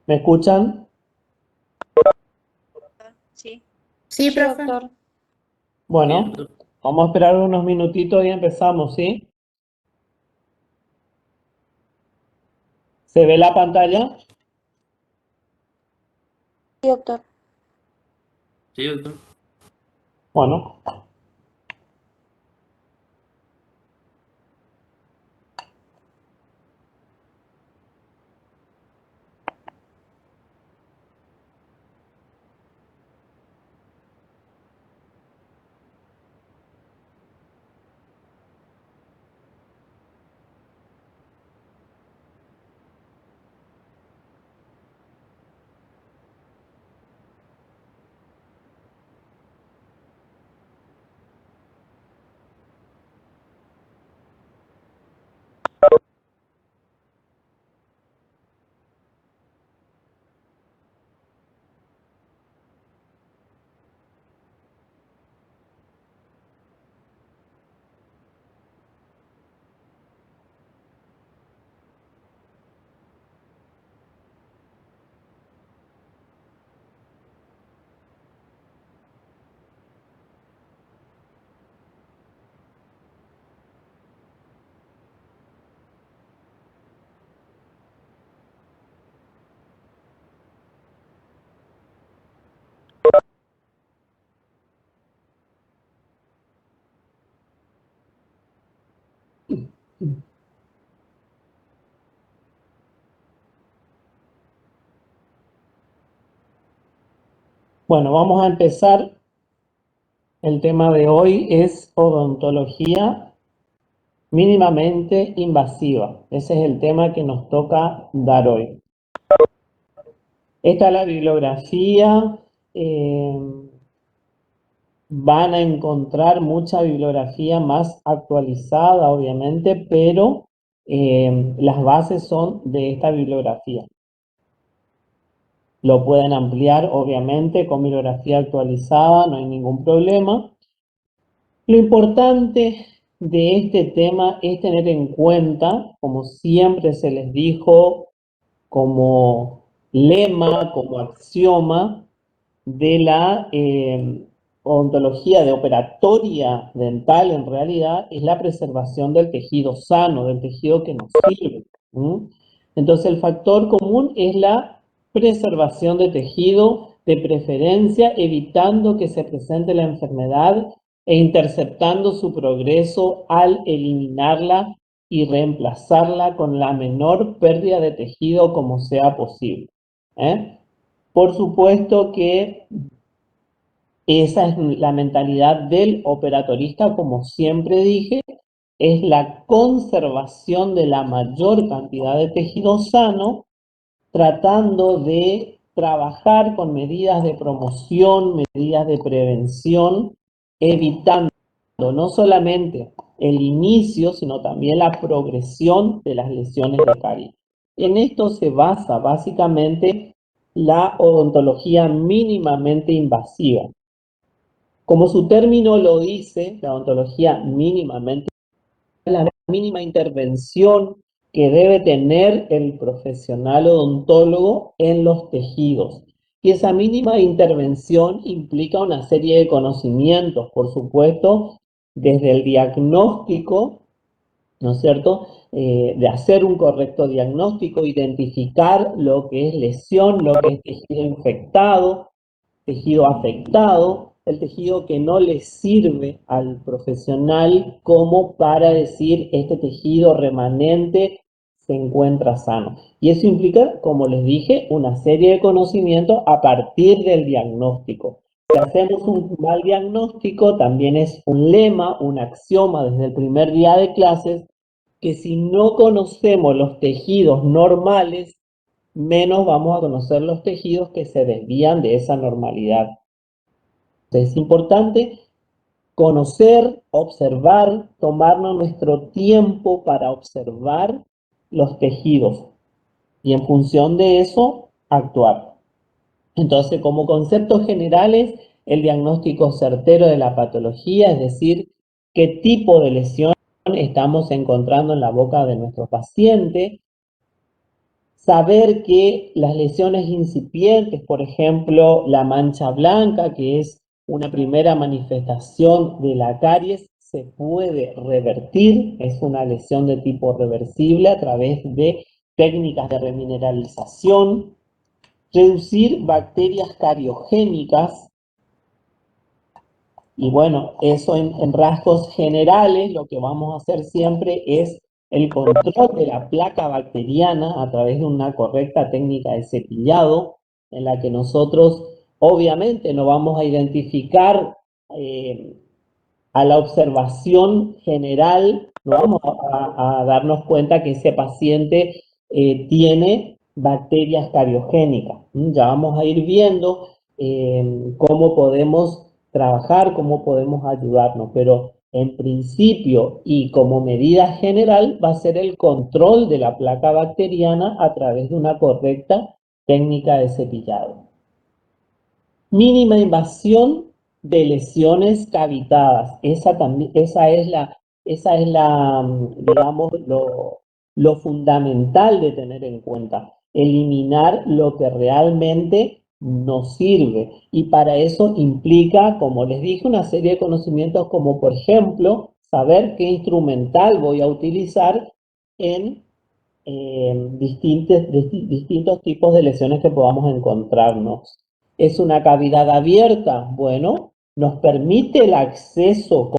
¿Me escuchan? Sí. Sí, Sí, profe. doctor. Bueno, vamos a esperar unos minutitos y empezamos, ¿sí? ¿Se ve la pantalla? Sí, doctor. Sí, doctor. Bueno, bueno, vamos a empezar. El tema de hoy es odontología mínimamente invasiva. Ese es el tema que nos toca dar hoy. Esta es la bibliografía. Van a encontrar mucha bibliografía más actualizada, obviamente, pero las bases son de esta bibliografía. Lo pueden ampliar, obviamente, con bibliografía actualizada, no hay ningún problema. Lo importante de este tema es tener en cuenta, como siempre se les dijo, como lema, como axioma de la odontología de operatoria dental, en realidad, es la preservación del tejido sano, del tejido que nos sirve. Entonces, el factor común es la preservación de tejido, de preferencia, evitando que se presente la enfermedad e interceptando su progreso al eliminarla y reemplazarla con la menor pérdida de tejido como sea posible. Por supuesto que esa es la mentalidad del operatorista, como siempre dije, es la conservación de la mayor cantidad de tejido sano, tratando de trabajar con medidas de promoción, medidas de prevención, evitando no solamente el inicio, sino también la progresión de las lesiones de caries. En esto se basa básicamente la odontología mínimamente invasiva. Como su término lo dice, la odontología mínimamente, la mínima intervención que debe tener el profesional odontólogo en los tejidos. Y esa mínima intervención implica una serie de conocimientos, por supuesto, desde el diagnóstico, ¿no es cierto? De hacer un correcto diagnóstico, identificar lo que es lesión, lo que es tejido infectado, tejido afectado, el tejido que no le sirve al profesional como para decir este tejido remanente se encuentra sano. Y eso implica, como les dije, una serie de conocimientos a partir del diagnóstico. Si hacemos un mal diagnóstico, también es un lema, un axioma desde el primer día de clases, que si no conocemos los tejidos normales, menos vamos a conocer los tejidos que se desvían de esa normalidad. Entonces, es importante conocer, observar, tomarnos nuestro tiempo para observar los tejidos y en función de eso actuar. Entonces, como conceptos generales, el diagnóstico certero de la patología, es decir, qué tipo de lesión estamos encontrando en la boca de nuestro paciente, Saber que las lesiones incipientes, por ejemplo, la mancha blanca, que es una primera manifestación de la caries, se puede revertir, es una lesión de tipo reversible a través de técnicas de remineralización, reducir bacterias cariogénicas, y bueno, eso en rasgos generales, lo que vamos a hacer siempre es el control de la placa bacteriana a través de una correcta técnica de cepillado, en la que nosotros obviamente no vamos a identificar a la observación general, no vamos a darnos cuenta que ese paciente tiene bacterias cariogénicas. Ya vamos a ir viendo cómo podemos trabajar, cómo podemos ayudarnos, pero en principio y como medida general va a ser el control de la placa bacteriana a través de una correcta técnica de cepillado. Mínima invasión de lesiones cavitadas. Esa es la, digamos, lo fundamental de tener en cuenta. Eliminar lo que realmente nos sirve. Y para eso implica, como les dije, una serie de conocimientos como, por ejemplo, saber qué instrumental voy a utilizar en distintos tipos de lesiones que podamos encontrarnos. ¿Es una cavidad abierta? Bueno, nos permite el acceso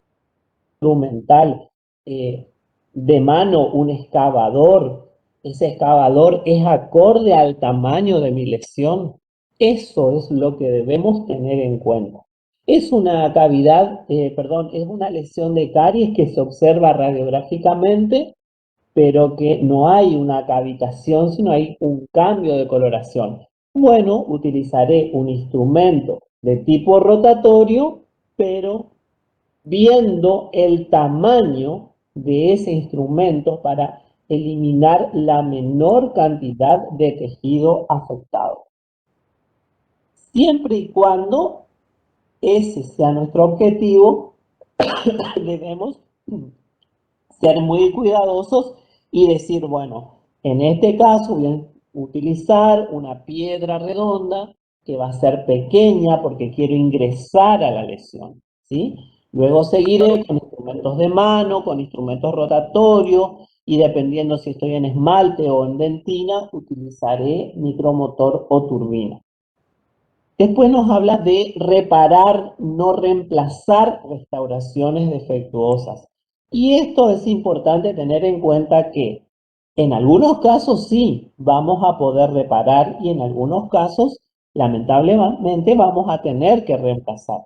instrumental de mano, un excavador. Ese excavador es acorde al tamaño de mi lesión. Eso es lo que debemos tener en cuenta. Es una cavidad, perdón, es una lesión de caries que se observa radiográficamente, pero que no hay una cavitación, sino hay un cambio de coloración. Bueno, utilizaré un instrumento de tipo rotatorio, pero viendo el tamaño de ese instrumento para eliminar la menor cantidad de tejido afectado. Siempre y cuando ese sea nuestro objetivo, debemos ser muy cuidadosos y decir, bueno, en este caso voy a utilizar una piedra redonda que va a ser pequeña porque quiero ingresar a la lesión, ¿sí? Luego seguiré con instrumentos de mano, con instrumentos rotatorios y dependiendo si estoy en esmalte o en dentina, utilizaré micromotor o turbina. Después nos habla de reparar, no reemplazar restauraciones defectuosas. Y esto es importante tener en cuenta que en algunos casos sí vamos a poder reparar y en algunos casos lamentablemente vamos a tener que reemplazar.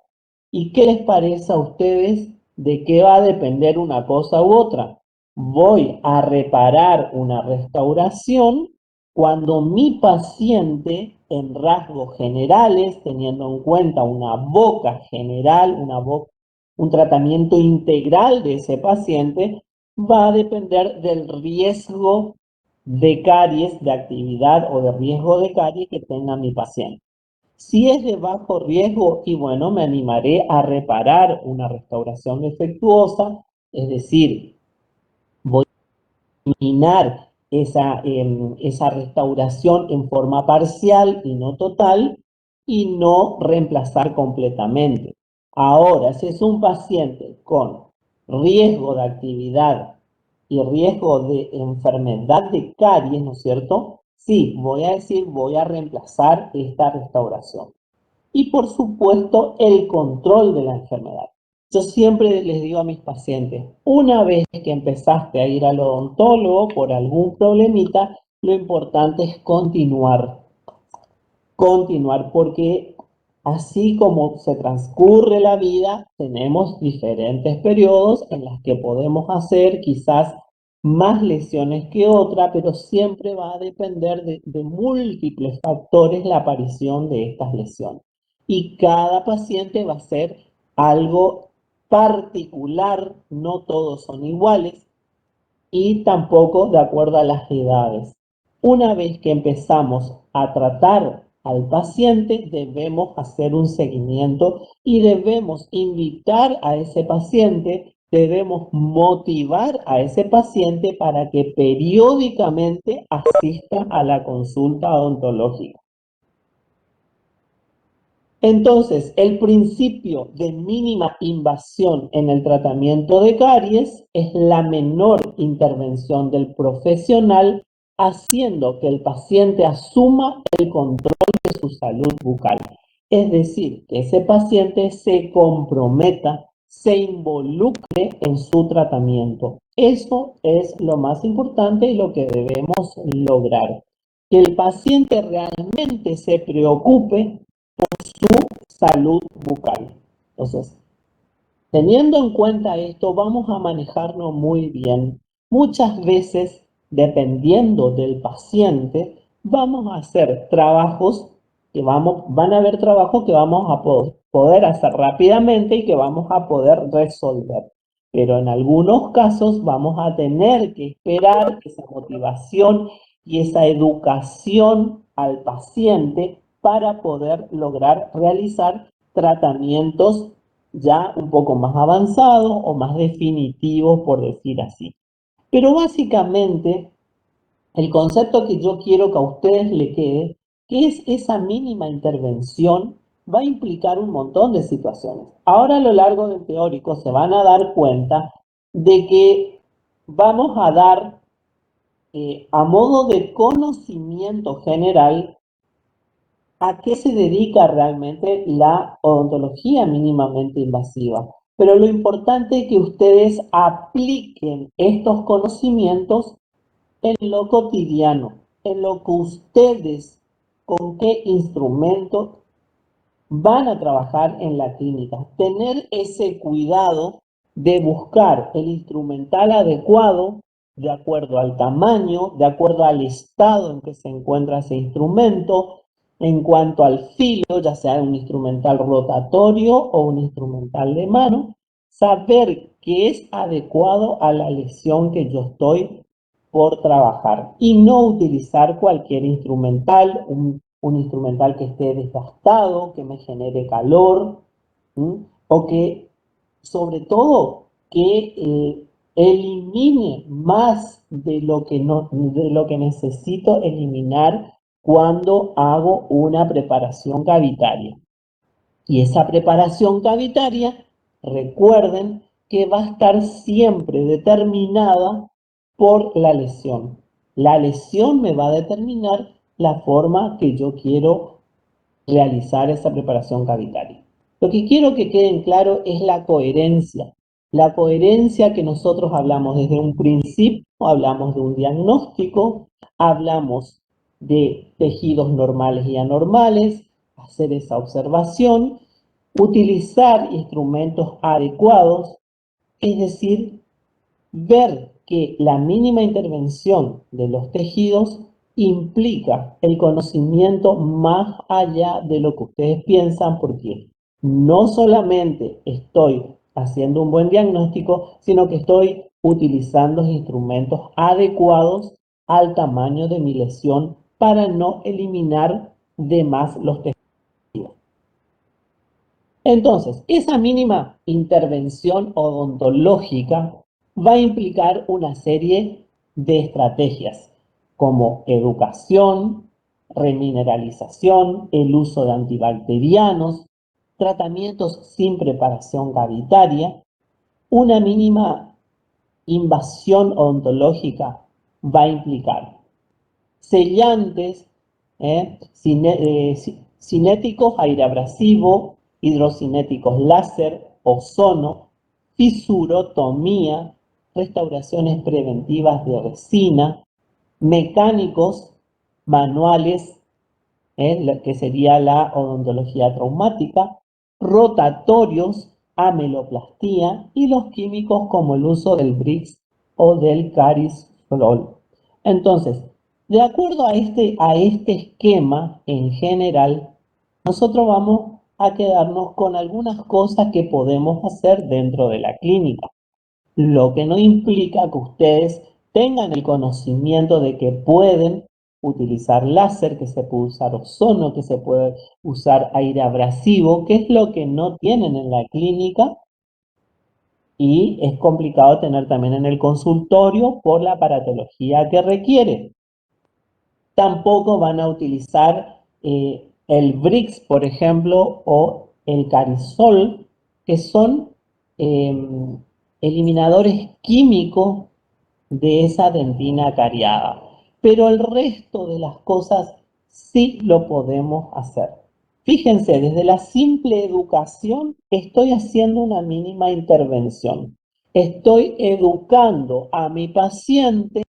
¿Y qué les parece a ustedes de qué va a depender una cosa u otra? Voy a reparar una restauración cuando mi paciente, en rasgos generales, teniendo en cuenta una boca general, un tratamiento integral de ese paciente, va a depender del riesgo de caries, de actividad o de riesgo de caries que tenga mi paciente. Si es de bajo riesgo, y bueno, me animaré a reparar una restauración defectuosa, es decir, voy a eliminar esa restauración en forma parcial y no total, y no reemplazar completamente. Ahora, si es un paciente con riesgo de actividad y riesgo de enfermedad de caries, ¿no es cierto? Sí, voy a decir, voy a reemplazar esta restauración. Y por supuesto, el control de la enfermedad. Yo siempre les digo a mis pacientes, una vez que empezaste a ir al odontólogo por algún problemita, lo importante es continuar porque así como se transcurre la vida, tenemos diferentes periodos en los que podemos hacer quizás más lesiones que otra, pero siempre va a depender de múltiples factores la aparición de estas lesiones. Y cada paciente va a ser algo particular, no todos son iguales y tampoco de acuerdo a las edades. Una vez que empezamos a tratar al paciente, debemos hacer un seguimiento y debemos invitar a ese paciente debemos motivar a ese paciente para que periódicamente asista a la consulta odontológica. Entonces, el principio de mínima invasión en el tratamiento de caries es la menor intervención del profesional, haciendo que el paciente asuma el control de su salud bucal. Es decir, que ese paciente se comprometa, se involucre en su tratamiento. Eso es lo más importante y lo que debemos lograr. Que el paciente realmente se preocupe su salud bucal. Entonces, teniendo en cuenta esto, vamos a manejarnos muy bien. Muchas veces, dependiendo del paciente, vamos a hacer trabajos van a haber trabajos que vamos a poder hacer rápidamente y que vamos a poder resolver. Pero en algunos casos vamos a tener que esperar esa motivación y esa educación al paciente para poder lograr realizar tratamientos ya un poco más avanzados o más definitivos, por decir así. Pero básicamente, el concepto que yo quiero que a ustedes le quede, que es esa mínima intervención, va a implicar un montón de situaciones. Ahora a lo largo del teórico se van a dar cuenta de que vamos a dar, a modo de conocimiento general, a qué se dedica realmente la odontología mínimamente invasiva. Pero lo importante es que ustedes apliquen estos conocimientos en lo cotidiano, en lo que ustedes, con qué instrumento van a trabajar en la clínica. Tener ese cuidado de buscar el instrumental adecuado de acuerdo al tamaño, de acuerdo al estado en que se encuentra ese instrumento, en cuanto al filo, ya sea un instrumental rotatorio o un instrumental de mano, saber que es adecuado a la lesión que yo estoy por trabajar y no utilizar cualquier instrumental, un instrumental que esté desgastado, que me genere calor, o que, sobre todo, que elimine más de lo que, no, de lo que necesito eliminar cuando hago una preparación cavitaria. Y esa preparación cavitaria, recuerden que va a estar siempre determinada por la lesión. La lesión me va a determinar la forma que yo quiero realizar esa preparación cavitaria. Lo que quiero que quede en claro es la coherencia. La coherencia que nosotros hablamos desde un principio, hablamos de un diagnóstico, hablamos de tejidos normales y anormales, hacer esa observación, utilizar instrumentos adecuados, es decir, ver que la mínima intervención de los tejidos implica el conocimiento más allá de lo que ustedes piensan, porque no solamente estoy haciendo un buen diagnóstico, sino que estoy utilizando instrumentos adecuados al tamaño de mi lesión para no eliminar de más los tejidos. Entonces, esa mínima intervención odontológica va a implicar una serie de estrategias como educación, remineralización, el uso de antibacterianos, tratamientos sin preparación cavitaria. Una mínima invasión odontológica va a implicar sellantes, cinéticos, aire abrasivo, hidrocinéticos láser, ozono, fisurotomía, restauraciones preventivas de resina, mecánicos, manuales, que sería la odontología traumática, rotatorios, ameloplastía y los químicos como el uso del Brix o del Carisfrol. Entonces, de acuerdo a este esquema en general, nosotros vamos a quedarnos con algunas cosas que podemos hacer dentro de la clínica, lo que no implica que ustedes tengan el conocimiento de que pueden utilizar láser, que se puede usar ozono, que se puede usar aire abrasivo, que es lo que no tienen en la clínica y es complicado tener también en el consultorio por la aparatología que requiere. Tampoco van a utilizar el Brix, por ejemplo, o el Carisol, que son eliminadores químicos de esa dentina cariada. Pero el resto de las cosas sí lo podemos hacer. Fíjense, desde la simple educación estoy haciendo una mínima intervención. Estoy educando a mi paciente,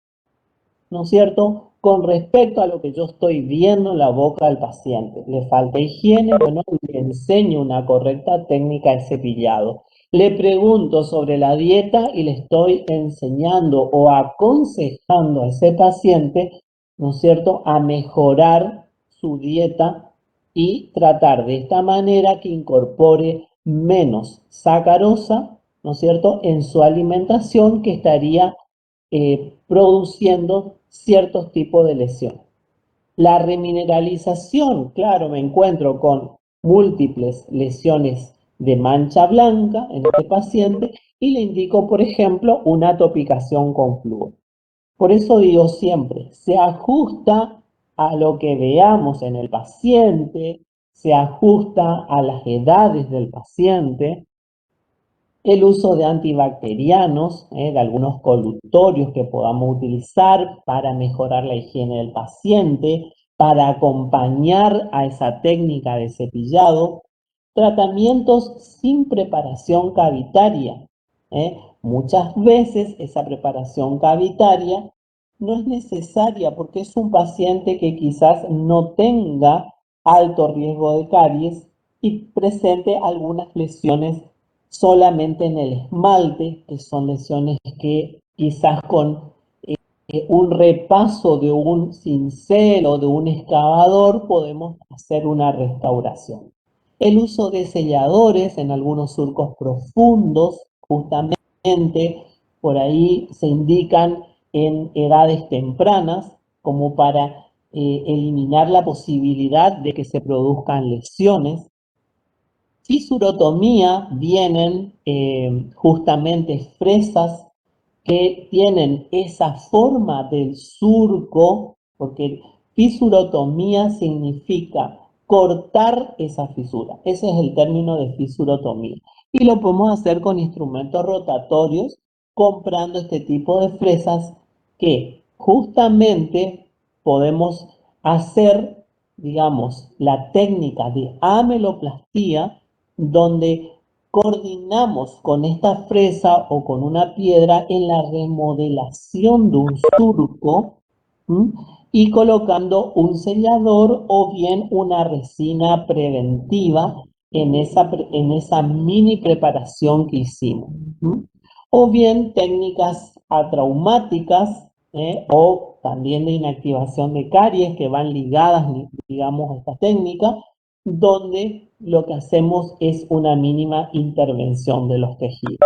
¿no es cierto?, con respecto a lo que yo estoy viendo en la boca del paciente. Le falta higiene, bueno, le enseño una correcta técnica de cepillado. Le pregunto sobre la dieta y le estoy enseñando o aconsejando a ese paciente, ¿no es cierto?, a mejorar su dieta y tratar de esta manera que incorpore menos sacarosa, ¿no es cierto?, en su alimentación, que estaría produciendo ciertos tipos de lesión. La remineralización, claro, me encuentro con múltiples lesiones de mancha blanca en este paciente y le indico, por ejemplo, una topicación con flúor. Por eso digo siempre, se ajusta a lo que veamos en el paciente, se ajusta a las edades del paciente, el uso de antibacterianos, de algunos colutorios que podamos utilizar para mejorar la higiene del paciente, para acompañar a esa técnica de cepillado, tratamientos sin preparación cavitaria. Muchas veces esa preparación cavitaria no es necesaria porque es un paciente que quizás no tenga alto riesgo de caries y presente algunas lesiones solamente en el esmalte, que son lesiones que quizás con un repaso de un cincel o de un excavador podemos hacer una restauración. El uso de selladores en algunos surcos profundos, justamente por ahí se indican en edades tempranas, como para eliminar la posibilidad de que se produzcan lesiones. Fisurotomía vienen justamente fresas que tienen esa forma del surco, porque fisurotomía significa cortar esa fisura. Ese es el término de fisurotomía. Y lo podemos hacer con instrumentos rotatorios, comprando este tipo de fresas que justamente podemos hacer, digamos, la técnica de ameloplastía, donde coordinamos con esta fresa o con una piedra en la remodelación de un surco, ¿m?, y colocando un sellador o bien una resina preventiva en esa mini preparación que hicimos. ¿M? O bien técnicas atraumáticas o también de inactivación de caries que van ligadas, digamos, a esta técnica, donde lo que hacemos es una mínima intervención de los tejidos.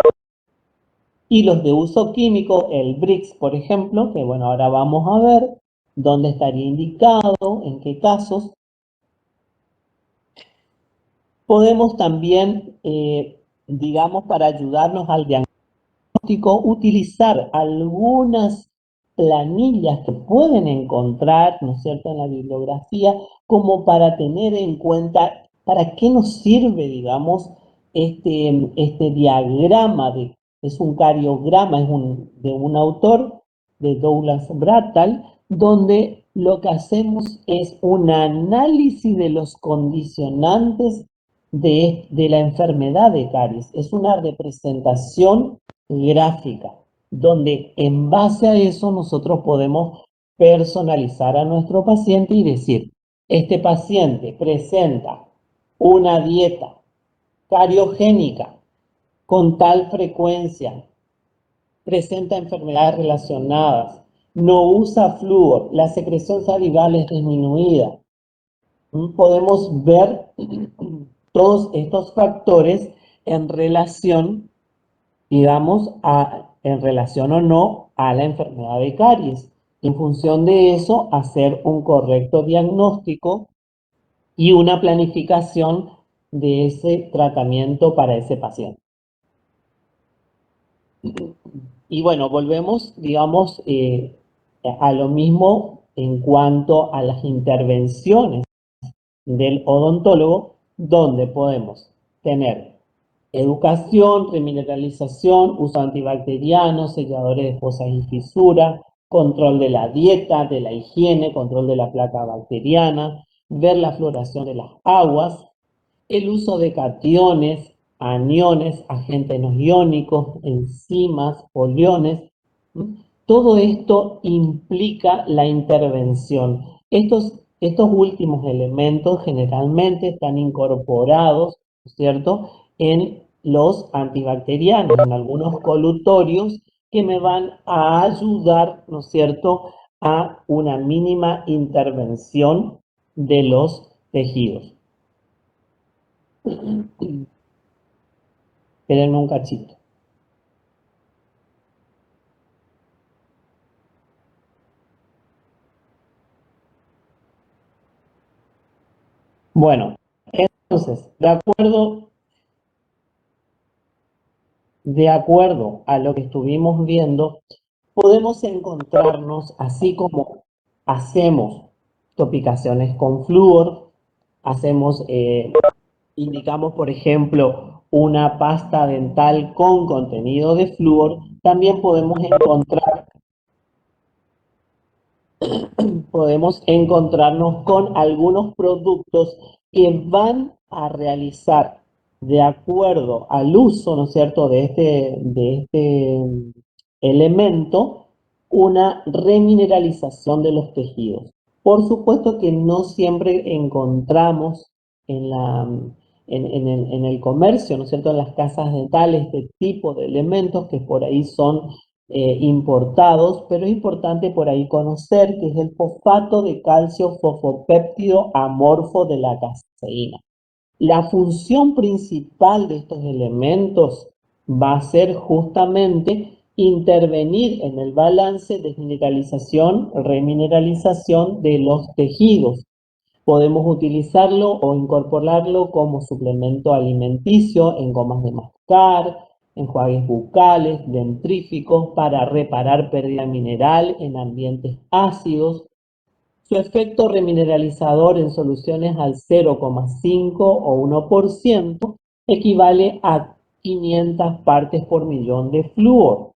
Y los de uso químico, el Brix, por ejemplo, que bueno, ahora vamos a ver dónde estaría indicado, en qué casos. Podemos también, digamos, para ayudarnos al diagnóstico, utilizar algunas planillas que pueden encontrar, ¿no es cierto?, en la bibliografía, como para tener en cuenta para qué nos sirve, digamos, este diagrama, es un cariograma, de un autor, de Douglas Brattal, donde lo que hacemos es un análisis de los condicionantes de la enfermedad de caries. Es una representación gráfica, donde en base a eso nosotros podemos personalizar a nuestro paciente y decir, este paciente presenta una dieta cariogénica con tal frecuencia, presenta enfermedades relacionadas, no usa flúor, la secreción salival es disminuida. Podemos ver todos estos factores en relación, digamos, en relación o no a la enfermedad de caries. En función de eso, hacer un correcto diagnóstico y una planificación de ese tratamiento para ese paciente. Y bueno, volvemos, digamos, a lo mismo en cuanto a las intervenciones del odontólogo, donde podemos tener educación, remineralización, uso antibacteriano, selladores de fosas y fisuras, control de la dieta, de la higiene, control de la placa bacteriana, ver la floración de las aguas, el uso de cationes, aniones, agentes no iónicos, enzimas, poliones. Todo esto implica la intervención. Estos últimos elementos generalmente están incorporados, ¿cierto?, en los antibacterianos, en algunos colutorios que me van a ayudar, ¿no es cierto?, a una mínima intervención de los tejidos. Espérenme un cachito. Bueno, entonces, de acuerdo a lo que estuvimos viendo, podemos encontrarnos, así como hacemos topicaciones con flúor, indicamos, por ejemplo, una pasta dental con contenido de flúor, también podemos encontrarnos con algunos productos que van a realizar, de acuerdo al uso, ¿no es cierto?, de este elemento, una remineralización de los tejidos. Por supuesto que no siempre encontramos en el comercio, ¿no es cierto?, en las casas dentales, este tipo de elementos que por ahí son importados, pero es importante por ahí conocer que es el fosfato de calcio fosfopéptido amorfo de la caseína. La función principal de estos elementos va a ser justamente intervenir en el balance de mineralización, remineralización de los tejidos. Podemos utilizarlo o incorporarlo como suplemento alimenticio en gomas de mascar, enjuagues bucales, dentríficos para reparar pérdida mineral en ambientes ácidos. Su efecto remineralizador en soluciones al 0,5 o 1% equivale a 500 partes por millón de flúor.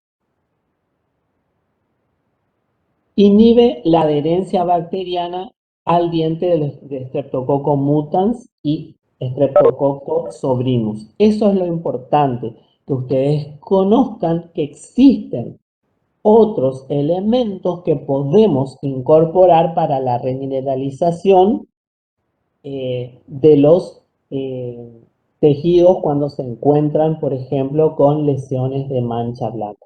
Inhibe la adherencia bacteriana al diente de Streptococcus mutans y Streptococcus sobrinus. Eso es lo importante, que ustedes conozcan que existen otros elementos que podemos incorporar para la remineralización de los tejidos cuando se encuentran, por ejemplo, con lesiones de mancha blanca.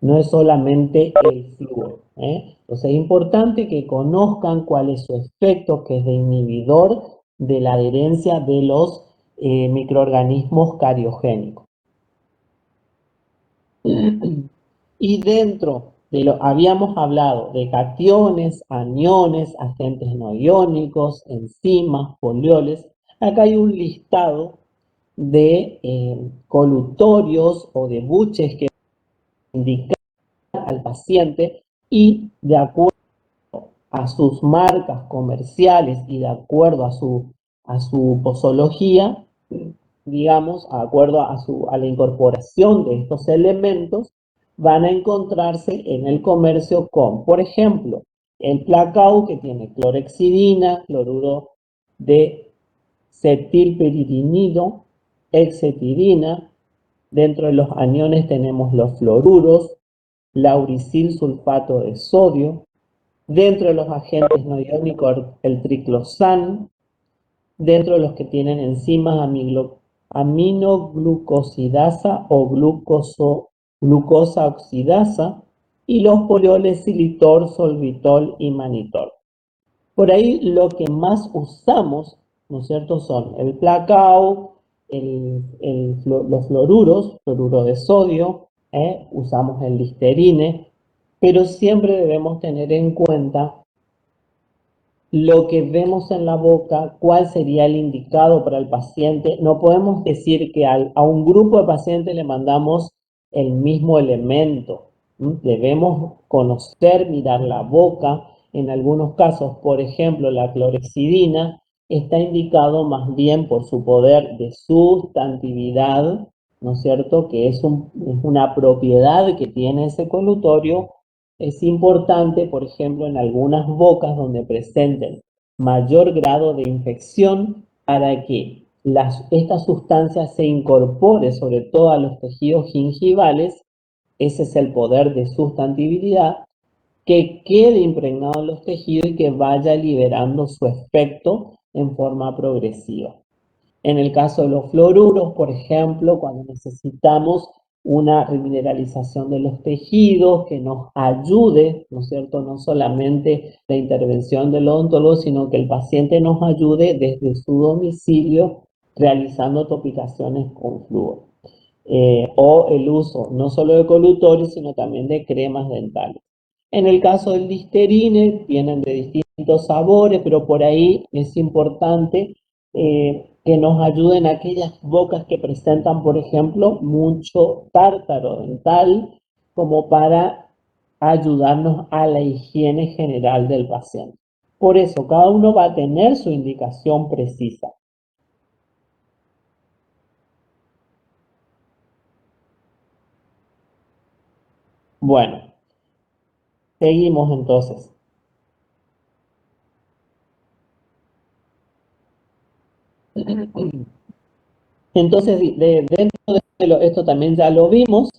No es solamente el flúor. Entonces es importante que conozcan cuál es su efecto, que es de inhibidor de la adherencia de los microorganismos cariogénicos. Y dentro de lo habíamos hablado de cationes, aniones, agentes no iónicos, enzimas, polioles. Acá hay un listado de colutorios o de buches que indican al paciente y de acuerdo a sus marcas comerciales y de acuerdo a su posología, digamos, de acuerdo a la incorporación de estos elementos, van a encontrarse en el comercio con, por ejemplo, el Placao, que tiene clorexidina, cloruro de cetilpiridinido, hexetidina. Dentro de los aniones tenemos los fluoruros, lauricil sulfato de sodio. Dentro de los agentes no iónicos, el triclosan. Dentro de los que tienen enzimas aminoglucosidasa o glucosa oxidasa, y los polioles xilitor, solvitol y manitol. Por ahí lo que más usamos, ¿no es cierto?, son el Placao, los fluoruros, fluoruro de sodio, usamos el Listerine, pero siempre debemos tener en cuenta lo que vemos en la boca, cuál sería el indicado para el paciente. No podemos decir que a un grupo de pacientes le mandamos el mismo elemento. Debemos conocer, mirar la boca. En algunos casos, por ejemplo, la clorexidina está indicado más bien por su poder de sustantividad, ¿no es cierto? Que es una propiedad que tiene ese colutorio. Es importante, por ejemplo, en algunas bocas donde presenten mayor grado de infección para que esta sustancia se incorpore sobre todo a los tejidos gingivales. Ese es el poder de sustantividad, que quede impregnado en los tejidos y que vaya liberando su efecto en forma progresiva. En el caso de los fluoruros, por ejemplo, cuando necesitamos una remineralización de los tejidos que nos ayude, ¿no es cierto? No solamente la intervención del odontólogo, sino que el paciente nos ayude desde su domicilio realizando topicaciones con flúor. O el uso no solo de colutorios, sino también de cremas dentales. En el caso del Listerine, vienen de distintos sabores, pero por ahí es importante que nos ayuden aquellas bocas que presentan, por ejemplo, mucho tártaro dental, como para ayudarnos a la higiene general del paciente. Por eso, cada uno va a tener su indicación precisa. Bueno, seguimos entonces. Entonces, dentro de esto también ya lo vimos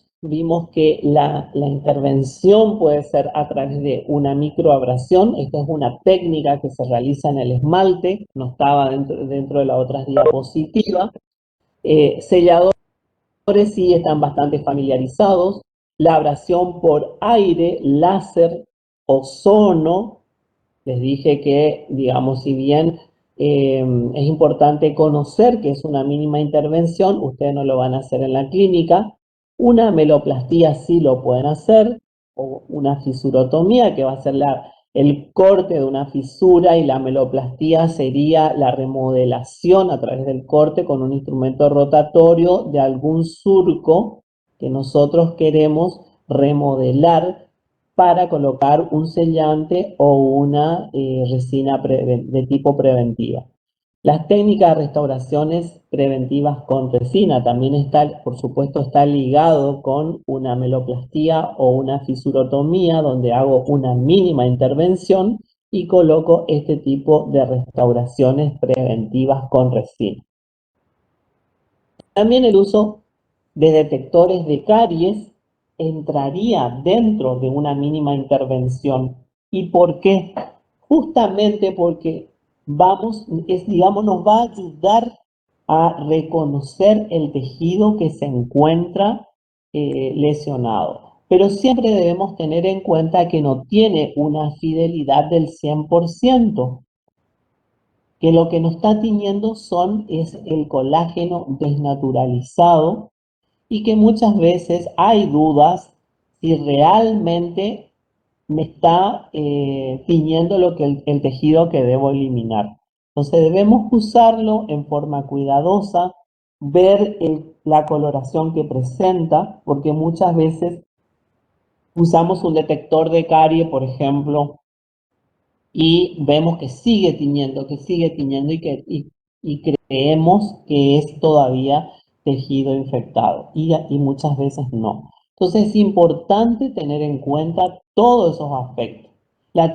que la intervención puede ser a través de una microabrasión. Esta es una técnica que se realiza en el esmalte, no estaba dentro de las otras diapositivas. Selladores sí están bastante familiarizados. La abrasión por aire, láser, ozono. Les dije que, digamos, si bien es importante conocer que es una mínima intervención, ustedes no lo van a hacer en la clínica. Una ameloplastía sí lo pueden hacer, o una fisurotomía, que va a ser el corte de una fisura, y la ameloplastía sería la remodelación a través del corte con un instrumento rotatorio de algún surco que nosotros queremos remodelar para colocar un sellante o una resina de tipo preventiva. Las técnicas de restauraciones preventivas con resina también está, por supuesto, está ligado con una ameloplastía o una fisurotomía, donde hago una mínima intervención y coloco este tipo de restauraciones preventivas con resina. También el uso de detectores de caries entraría dentro de una mínima intervención. ¿Y por qué? Justamente porque digamos, nos va a ayudar a reconocer el tejido que se encuentra lesionado. Pero siempre debemos tener en cuenta que no tiene una fidelidad del 100%, que lo que nos está tiñendo es el colágeno desnaturalizado, y que muchas veces hay dudas si realmente me está tiñendo el tejido que debo eliminar. Entonces debemos usarlo en forma cuidadosa, ver la coloración que presenta, porque muchas veces usamos un detector de carie, por ejemplo, y vemos que sigue tiñendo y creemos que es todavía tejido infectado y muchas veces no. Entonces es importante tener en cuenta todos esos aspectos. La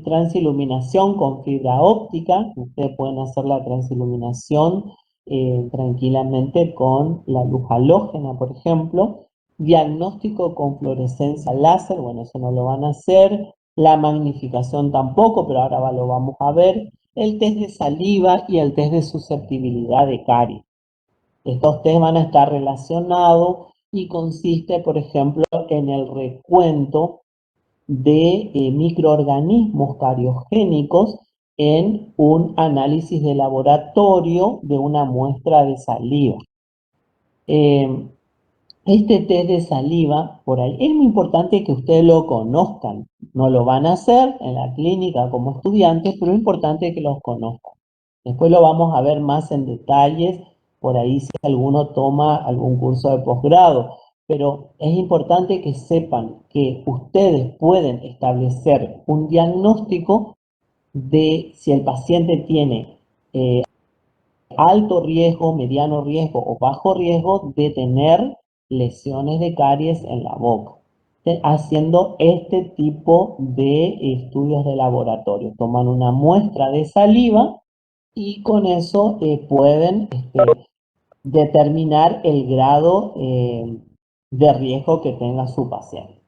transiluminación con fibra óptica, ustedes pueden hacer la transiluminación tranquilamente con la luz halógena, por ejemplo. Diagnóstico con fluorescencia láser, bueno, eso no lo van a hacer. La magnificación tampoco, pero ahora lo vamos a ver. El test de saliva y el test de susceptibilidad de caries. Estos test van a estar relacionados y consiste, por ejemplo, en el recuento de microorganismos cariogénicos en un análisis de laboratorio de una muestra de saliva. Este test de saliva, por ahí, es muy importante que ustedes lo conozcan. No lo van a hacer en la clínica como estudiantes, pero es importante que los conozcan. Después lo vamos a ver más en detalles, por ahí si alguno toma algún curso de posgrado. pero es importante que sepan que ustedes pueden establecer un diagnóstico de si el paciente tiene alto riesgo, mediano riesgo o bajo riesgo de tener lesiones de caries en la boca, haciendo este tipo de estudios de laboratorio. Toman una muestra de saliva y con eso pueden determinar el grado de riesgo que tenga su paciente.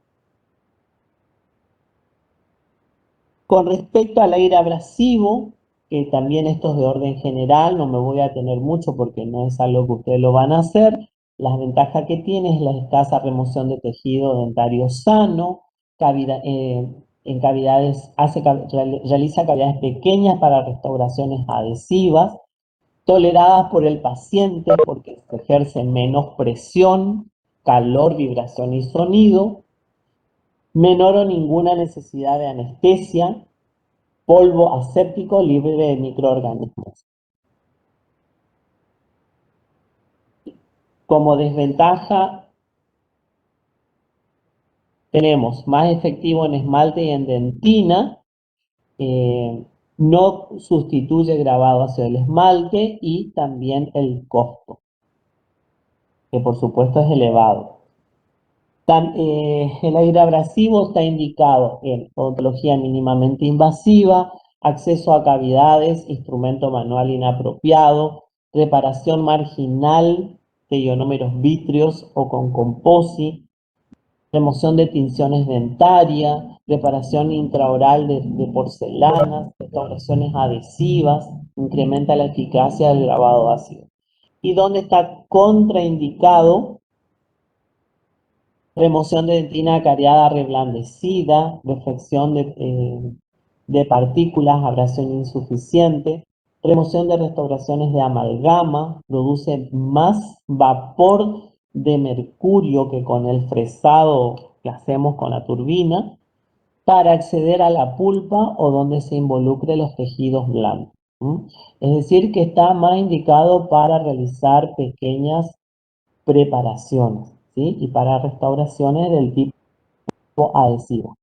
Con respecto al aire abrasivo, que también esto es de orden general, no me voy a tener mucho porque no es algo que ustedes lo van a hacer. Las ventajas que tiene es la escasa remoción de tejido dentario sano, en cavidades, realiza cavidades pequeñas para restauraciones adhesivas, toleradas por el paciente porque se ejerce menos presión, calor, vibración y sonido, menor o ninguna necesidad de anestesia, polvo aséptico libre de microorganismos. Como desventaja, tenemos más efectivo en esmalte y en dentina, no sustituye grabado hacia el esmalte y también el costo, que por supuesto es elevado. El aire abrasivo está indicado en odontología mínimamente invasiva, acceso a cavidades, instrumento manual inapropiado, reparación marginal de ionómeros vítreos o con composi, remoción de tinciones dentarias, reparación intraoral de porcelanas, restauraciones adhesivas, incrementa la eficacia del grabado ácido. Y donde está contraindicado, remoción de dentina cariada reblandecida, reflexión de partículas, abrasión insuficiente, remoción de restauraciones de amalgama, produce más vapor de mercurio que con el fresado que hacemos con la turbina, para acceder a la pulpa o donde se involucre los tejidos blandos. Es decir, que está más indicado para realizar pequeñas preparaciones, ¿sí? Y para restauraciones del tipo adhesivo.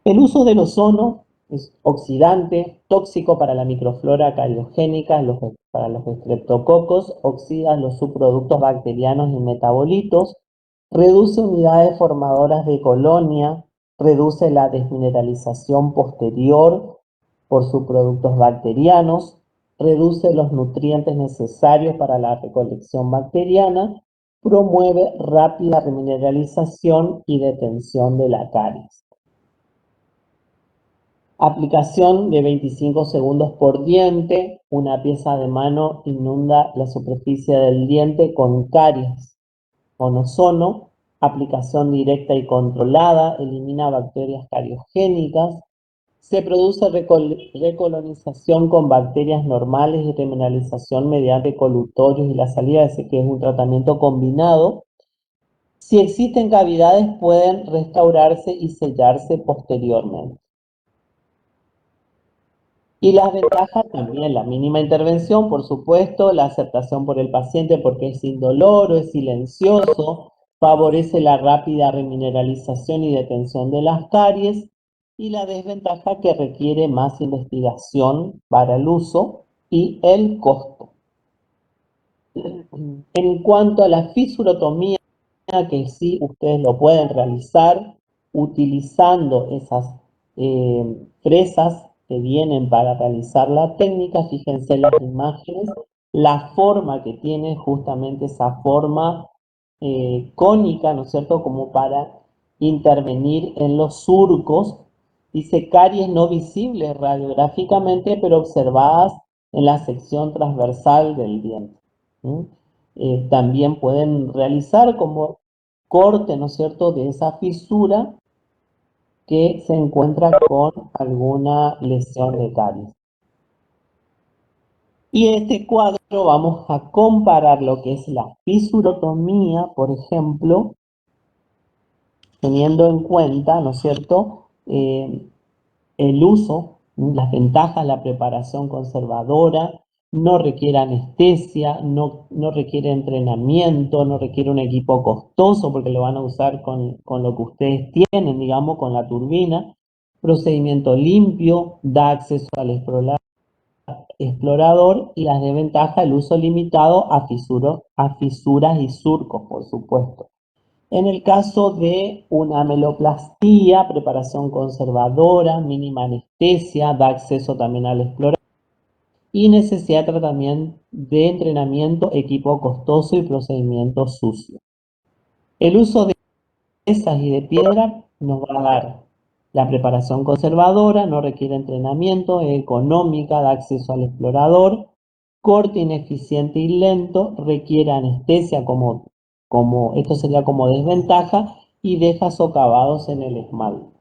El uso del ozono es oxidante, tóxico para la microflora cariogénica, para los estreptococos, oxida los subproductos bacterianos y metabolitos, reduce unidades formadoras de colonia, reduce la desmineralización posterior por subproductos bacterianos, reduce los nutrientes necesarios para la recolección bacteriana, promueve rápida remineralización y detención de la caries. Aplicación de 25 segundos por diente. Una pieza de mano inunda la superficie del diente con caries con ozono. Aplicación directa y controlada. Elimina bacterias cariogénicas. Se produce recolonización con bacterias normales y remineralización mediante colutorios y la salida, ese que es un tratamiento combinado. Si existen cavidades, pueden restaurarse y sellarse posteriormente. Y las ventajas también, la mínima intervención, por supuesto, la aceptación por el paciente porque es indoloro, es silencioso, favorece la rápida remineralización y detención de las caries, y la desventaja que requiere más investigación para el uso y el costo. En cuanto a la fisurotomía, que sí ustedes lo pueden realizar utilizando esas fresas que vienen para realizar la técnica. Fíjense las imágenes, la forma que tiene, justamente esa forma cónica, ¿no es cierto?, como para intervenir en los surcos. Dice caries no visibles radiográficamente, pero observadas en la sección transversal del diente. También pueden realizar como corte, ¿no es cierto?, de esa fisura que se encuentra con alguna lesión de caries. Y en este cuadro vamos a comparar lo que es la fisurotomía, por ejemplo, teniendo en cuenta, ¿no es cierto?, el uso, las ventajas, la preparación conservadora, no requiere anestesia, no requiere entrenamiento, no requiere un equipo costoso porque lo van a usar con lo que ustedes tienen, digamos, con la turbina. Procedimiento limpio, da acceso al explorador y las desventajas el uso limitado a fisuras y surcos, por supuesto. En el caso de una ameloplastía, preparación conservadora, mínima anestesia, da acceso también al explorador y necesidad de tratamiento de entrenamiento, equipo costoso y procedimiento sucio. El uso de pesas y de piedra nos va a dar la preparación conservadora, no requiere entrenamiento, es económica, da acceso al explorador, corte, ineficiente y lento, requiere anestesia esto sería como desventaja y deja socavados en el esmalte.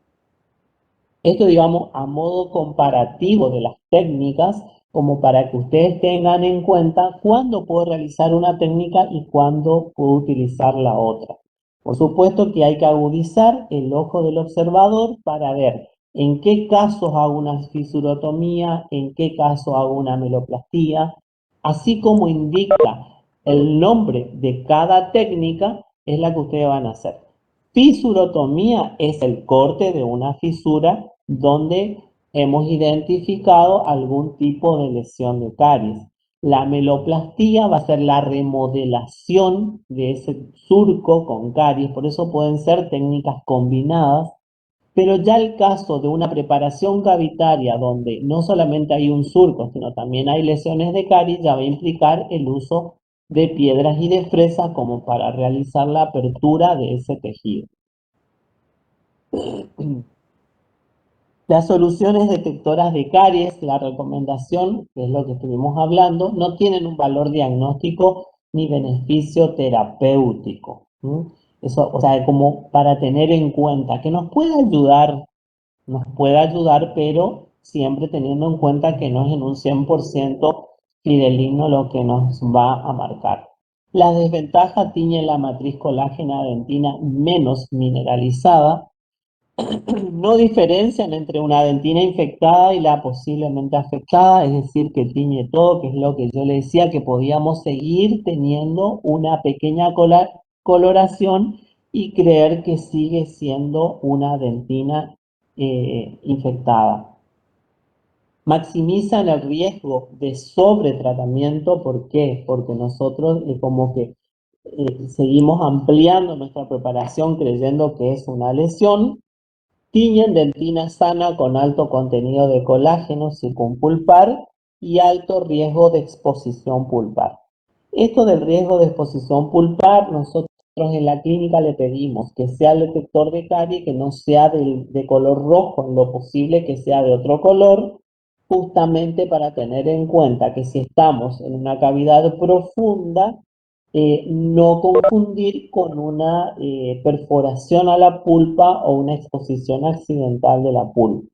Esto, digamos, a modo comparativo de las técnicas, como para que ustedes tengan en cuenta cuándo puedo realizar una técnica y cuándo puedo utilizar la otra. Por supuesto que hay que agudizar el ojo del observador para ver en qué casos hago una fisurotomía, en qué caso hago una ameloplastía, así como indica el nombre de cada técnica, es la que ustedes van a hacer. Fisurotomía es el corte de una fisura donde hemos identificado algún tipo de lesión de caries. La ameloplastía va a ser la remodelación de ese surco con caries, por eso pueden ser técnicas combinadas, pero ya el caso de una preparación cavitaria donde no solamente hay un surco, sino también hay lesiones de caries, ya va a implicar el uso de piedras y de fresas como para realizar la apertura de ese tejido. Las soluciones detectoras de caries, la recomendación, que es lo que estuvimos hablando, no tienen un valor diagnóstico ni beneficio terapéutico. Eso, o sea, como para tener en cuenta que nos puede ayudar, pero siempre teniendo en cuenta que no es en un 100% fideligno lo que nos va a marcar. La desventaja tiñe la matriz colágena dentina menos mineralizada, no diferencian entre una dentina infectada y la posiblemente afectada, es decir, que tiñe todo, que es lo que yo le decía, que podíamos seguir teniendo una pequeña coloración y creer que sigue siendo una dentina infectada. Maximizan el riesgo de sobretratamiento, ¿por qué? Porque nosotros como que seguimos ampliando nuestra preparación creyendo que es una lesión. Tiñen dentina sana con alto contenido de colágeno circunpulpar y alto riesgo de exposición pulpar. Esto del riesgo de exposición pulpar, nosotros en la clínica le pedimos que sea el detector de caries, que no sea de color rojo, en lo posible que sea de otro color, justamente para tener en cuenta que si estamos en una cavidad profunda, no confundir con una perforación a la pulpa o una exposición accidental de la pulpa.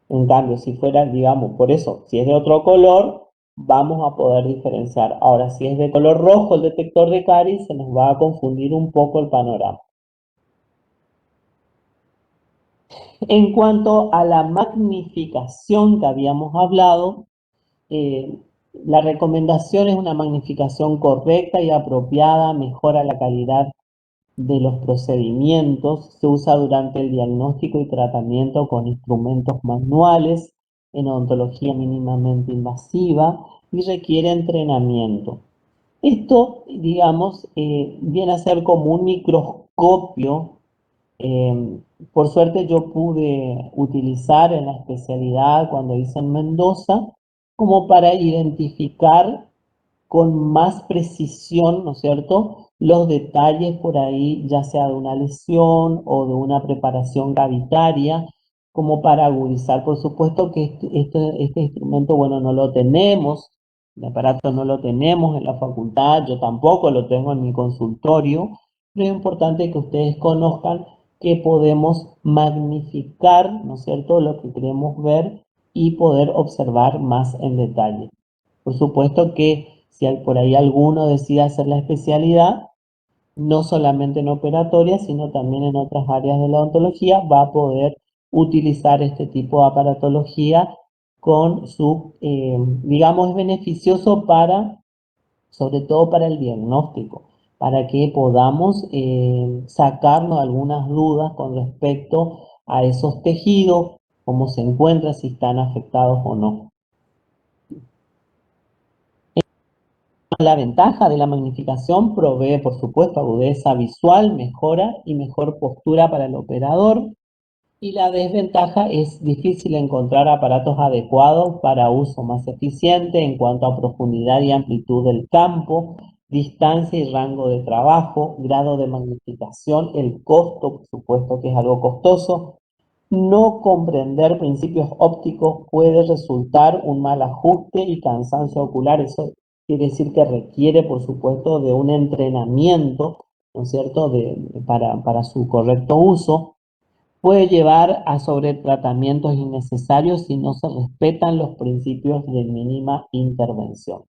En cambio, si fuera, digamos, por eso, si es de otro color, vamos a poder diferenciar. Ahora, si es de color rojo el detector de caries, se nos va a confundir un poco el panorama. En cuanto a la magnificación que habíamos hablado, la recomendación es una magnificación correcta y apropiada, mejora la calidad de los procedimientos, se usa durante el diagnóstico y tratamiento con instrumentos manuales, en odontología mínimamente invasiva y requiere entrenamiento. Esto, digamos, viene a ser como un microscopio. Por suerte yo pude utilizar en la especialidad cuando hice en Mendoza como para identificar con más precisión, ¿no es cierto?, los detalles por ahí, ya sea de una lesión o de una preparación cavitaria, como para agudizar. Por supuesto que este instrumento, bueno, no lo tenemos, el aparato no lo tenemos en la facultad, yo tampoco lo tengo en mi consultorio, pero es importante que ustedes conozcan que podemos magnificar, ¿no es cierto?, lo que queremos ver y poder observar más en detalle. Por supuesto que si por ahí alguno decide hacer la especialidad, no solamente en operatoria, sino también en otras áreas de la odontología, va a poder utilizar este tipo de aparatología con su, digamos, es beneficioso para, sobre todo para el diagnóstico, para que podamos sacarnos algunas dudas con respecto a esos tejidos, cómo se encuentran, si están afectados o no. La ventaja de la magnificación provee, por supuesto, agudeza visual, mejora y mejor postura para el operador. Y la desventaja es difícil encontrar aparatos adecuados para uso más eficiente en cuanto a profundidad y amplitud del campo, distancia y rango de trabajo, grado de magnificación, el costo, por supuesto que es algo costoso. No comprender principios ópticos puede resultar un mal ajuste y cansancio ocular. Eso quiere decir que requiere, por supuesto, de un entrenamiento, ¿no es cierto?, para su correcto uso. Puede llevar a sobretratamientos innecesarios si no se respetan los principios de mínima intervención.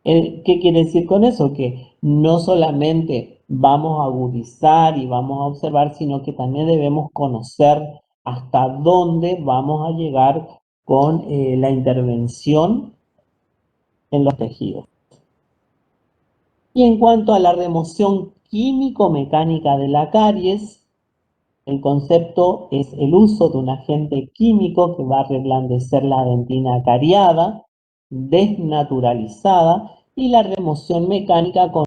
¿Qué quiere decir con eso? Que no solamente vamos a agudizar y vamos a observar, sino que también debemos conocer hasta dónde vamos a llegar con la intervención en los tejidos. Y en cuanto a la remoción químico-mecánica de la caries, el concepto es el uso de un agente químico que va a reblandecer la dentina cariada, desnaturalizada, y la remoción mecánica con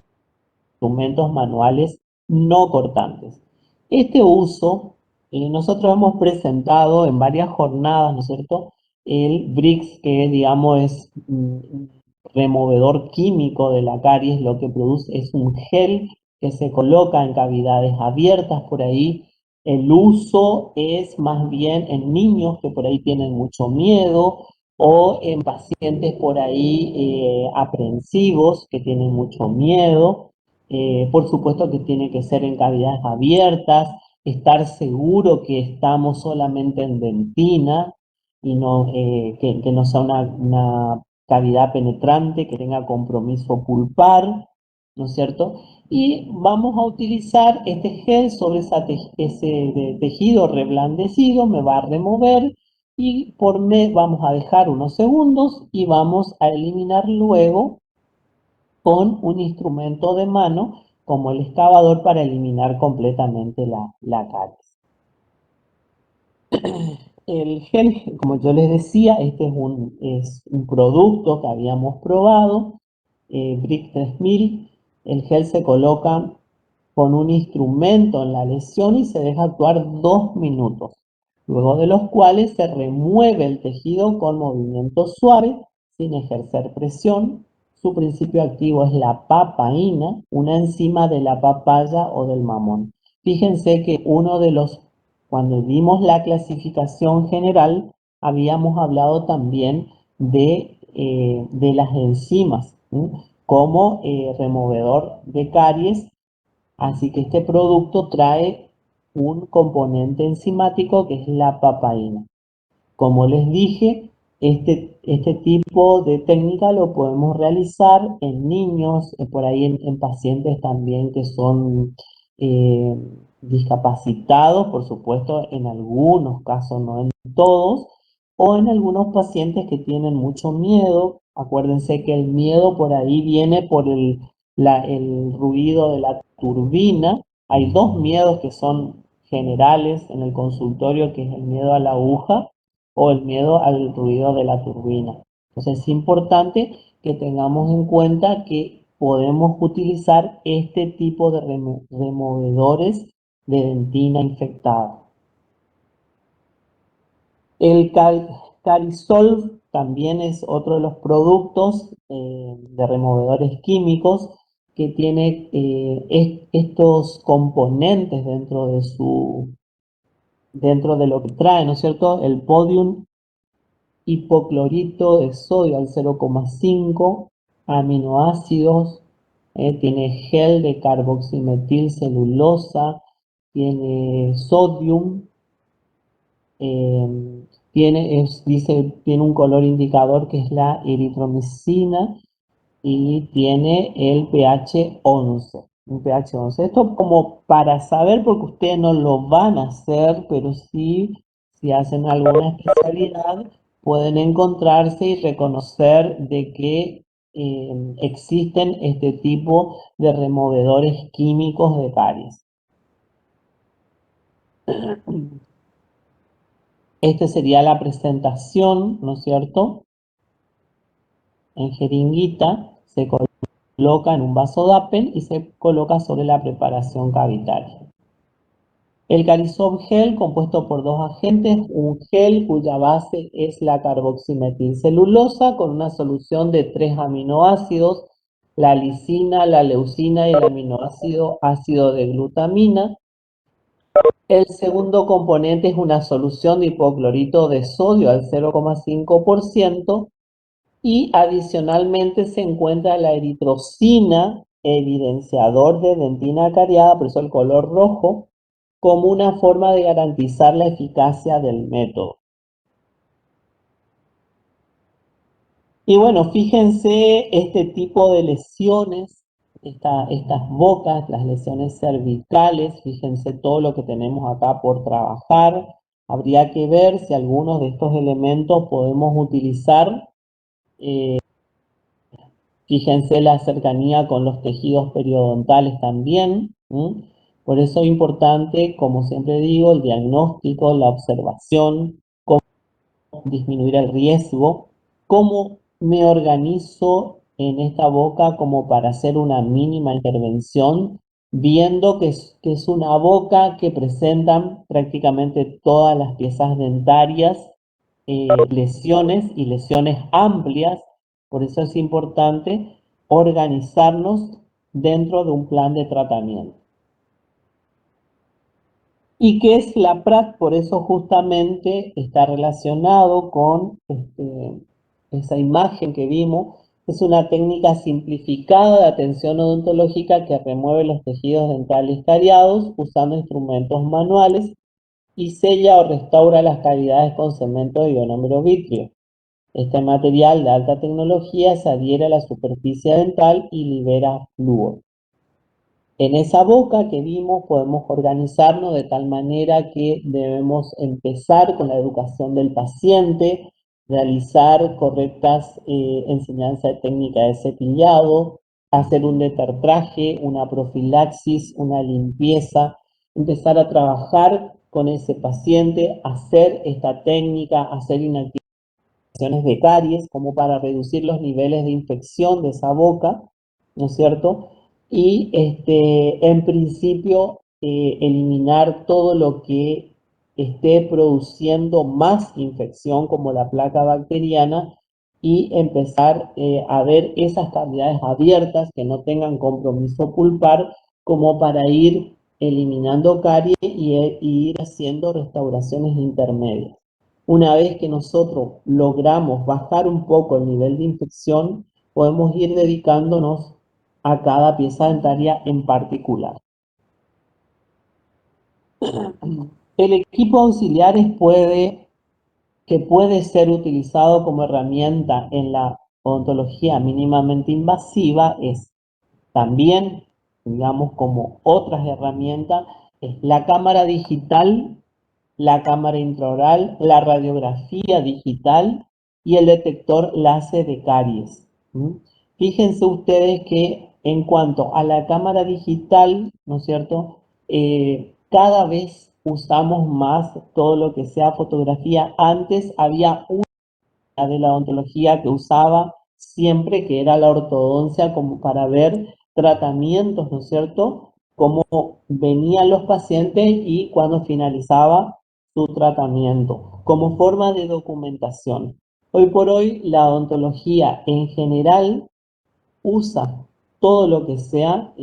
instrumentos manuales no cortantes. Este uso, nosotros hemos presentado en varias jornadas, ¿no es cierto?, el BRICS, que digamos es un removedor químico de la caries, lo que produce es un gel que se coloca en cavidades abiertas por ahí. El uso es más bien en niños que por ahí tienen mucho miedo o en pacientes por ahí aprensivos que tienen mucho miedo. Por supuesto que tiene que ser en cavidades abiertas, estar seguro que estamos solamente en dentina y no, que no sea una cavidad penetrante, que tenga compromiso pulpar, ¿no es cierto? Y vamos a utilizar este gel sobre ese tejido reblandecido, me va a remover y vamos a dejar unos segundos y vamos a eliminar luego con un instrumento de mano como el excavador para eliminar completamente la caries. El gel, como yo les decía, este es un producto que habíamos probado, BRIC 3000. El gel se coloca con un instrumento en la lesión y se deja actuar 2 minutos, luego de los cuales se remueve el tejido con movimientos suaves, sin ejercer presión. Su principio activo es la papaína, una enzima de la papaya o del mamón. Fíjense que cuando vimos la clasificación general, habíamos hablado también de las enzimas, ¿sí?, como removedor de caries. Así que este producto trae un componente enzimático que es la papaína. Como les dije, este tipo de técnica lo podemos realizar en niños, por ahí en pacientes también que son eh, discapacitados, por supuesto, en algunos casos, no en todos, o en algunos pacientes que tienen mucho miedo. Acuérdense que el miedo por ahí viene por el ruido de la turbina. Hay dos miedos que son generales en el consultorio, que es el miedo a la aguja o el miedo al ruido de la turbina. Entonces es importante que tengamos en cuenta que podemos utilizar este tipo de removedores de dentina infectada. El Carisol también es otro de los productos de removedores químicos que tiene estos componentes dentro de lo que trae, ¿no es cierto? El podium hipoclorito de sodio al 0,5, aminoácidos, tiene gel de carboximetilcelulosa, tiene sodium, tiene un color indicador que es la eritromicina y tiene el pH 11. Un pH 11. Esto como para saber, porque ustedes no lo van a hacer, pero sí, si hacen alguna especialidad, pueden encontrarse y reconocer de que existen este tipo de removedores químicos de caries. Esta sería la presentación, ¿no es cierto? En jeringuita se coloca en un vaso DAPEN y se coloca sobre la preparación cavitaria. El Carizob gel, compuesto por dos agentes, un gel cuya base es la carboximetilcelulosa con una solución de 3 aminoácidos, la lisina, la leucina y el aminoácido ácido de glutamina. El segundo componente es una solución de hipoclorito de sodio al 0,5% y adicionalmente se encuentra la eritrocina, evidenciador de dentina cariada, por eso el color rojo, como una forma de garantizar la eficacia del método. Y bueno, fíjense este tipo de lesiones, estas bocas, las lesiones cervicales, fíjense todo lo que tenemos acá por trabajar. Habría que ver si algunos de estos elementos podemos utilizar. Fíjense la cercanía con los tejidos periodontales también. Por eso es importante, como siempre digo, el diagnóstico, la observación, cómo disminuir el riesgo, cómo me organizo en esta boca como para hacer una mínima intervención, viendo que es una boca que presentan prácticamente todas las piezas dentarias, lesiones y lesiones amplias. Por eso es importante organizarnos dentro de un plan de tratamiento. ¿Y qué es la PRAC? Por eso justamente está relacionado con esa imagen que vimos. Es una técnica simplificada de atención odontológica que remueve los tejidos dentales cariados usando instrumentos manuales y sella o restaura las cavidades con cemento de ionómero vítreo. Este material de alta tecnología se adhiere a la superficie dental y libera flúor. En esa boca que vimos podemos organizarnos de tal manera que debemos empezar con la educación del paciente, realizar correctas enseñanzas de técnica de cepillado, hacer un detartraje, una profilaxis, una limpieza, empezar a trabajar con ese paciente, hacer esta técnica, hacer inactividades de caries, como para reducir los niveles de infección de esa boca, ¿no es cierto? Y en principio eliminar todo lo que esté produciendo más infección, como la placa bacteriana, y empezar a ver esas cavidades abiertas que no tengan compromiso pulpar, como para ir eliminando caries y ir haciendo restauraciones intermedias. Una vez que nosotros logramos bajar un poco el nivel de infección, podemos ir dedicándonos a cada pieza dentaria en particular. El equipo auxiliar que puede ser utilizado como herramienta en la odontología mínimamente invasiva es también, digamos, como otras herramientas, es la cámara digital, la cámara intraoral, la radiografía digital y el detector láser de caries. Fíjense ustedes que en cuanto a la cámara digital, ¿no es cierto? Cada vez usamos más todo lo que sea fotografía. Antes había una de la odontología que usaba siempre, que era la ortodoncia, como para ver tratamientos, ¿no es cierto? Cómo venían los pacientes y cuando finalizaba su tratamiento, como forma de documentación. Hoy por hoy la odontología en general usa todo lo que sea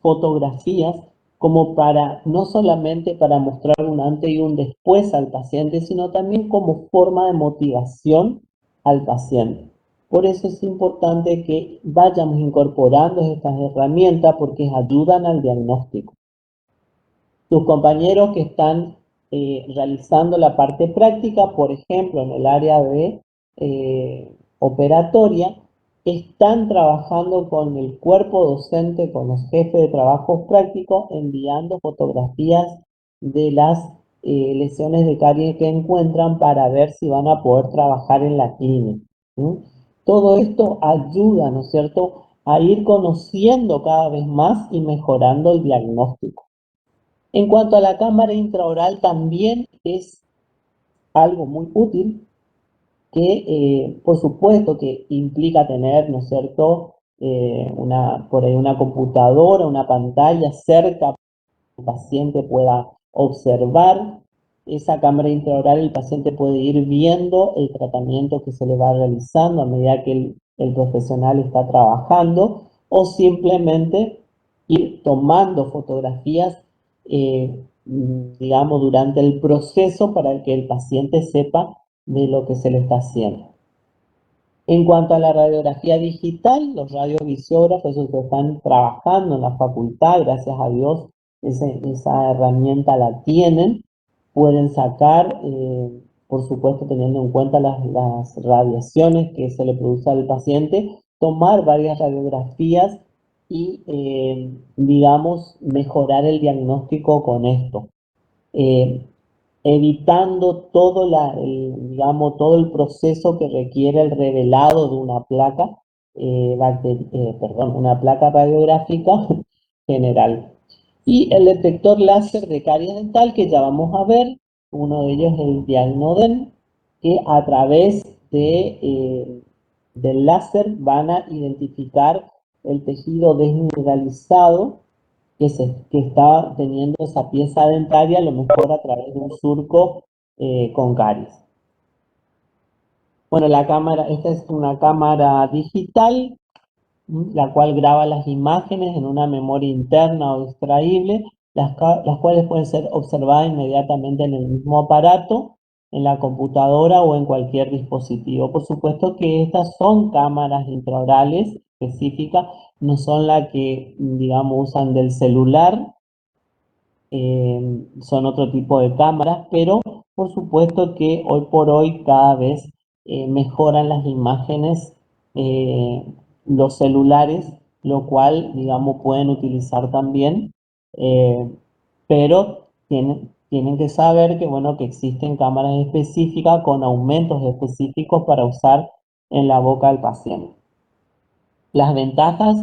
fotografías como para, no solamente para mostrar un antes y un después al paciente, sino también como forma de motivación al paciente. Por eso es importante que vayamos incorporando estas herramientas porque ayudan al diagnóstico. Sus compañeros que están realizando la parte práctica, por ejemplo, en el área de operatoria, están trabajando con el cuerpo docente, con los jefes de trabajos prácticos, enviando fotografías de las lesiones de caries que encuentran para ver si van a poder trabajar en la clínica. ¿Sí? Todo esto ayuda, ¿no es cierto?, a ir conociendo cada vez más y mejorando el diagnóstico. En cuanto a la cámara intraoral, también es algo muy útil que, por supuesto, que implica tener, ¿no es cierto?, por ahí una computadora, una pantalla cerca para que el paciente pueda observar esa cámara intraoral. El paciente puede ir viendo el tratamiento que se le va realizando a medida que el profesional está trabajando, o simplemente ir tomando fotografías, digamos, durante el proceso para que el paciente sepa de lo que se le está haciendo. En cuanto a la radiografía digital, los radiovisiógrafos, esos que están trabajando en la facultad, gracias a Dios, esa herramienta la tienen, pueden sacar, por supuesto teniendo en cuenta las radiaciones que se le produce al paciente, tomar varias radiografías y, digamos, mejorar el diagnóstico con esto. Evitando digamos, todo el proceso que requiere el revelado de una placa, una placa radiográfica general. Y el detector láser de caries dental, que ya vamos a ver, uno de ellos es el Diagnoden, que a través del láser van a identificar el tejido desmineralizado que está teniendo esa pieza dentaria, a lo mejor a través de un surco con caries. Bueno, esta es una cámara digital, la cual graba las imágenes en una memoria interna o extraíble, las cuales pueden ser observadas inmediatamente en el mismo aparato, en la computadora o en cualquier dispositivo. Por supuesto que estas son cámaras intraorales específicas, no son las que, digamos, usan del celular, son otro tipo de cámaras, pero por supuesto que hoy por hoy cada vez mejoran las imágenes los celulares, lo cual, digamos, pueden utilizar también, pero tienen que saber que, bueno, que existen cámaras específicas con aumentos específicos para usar en la boca del paciente. Las ventajas: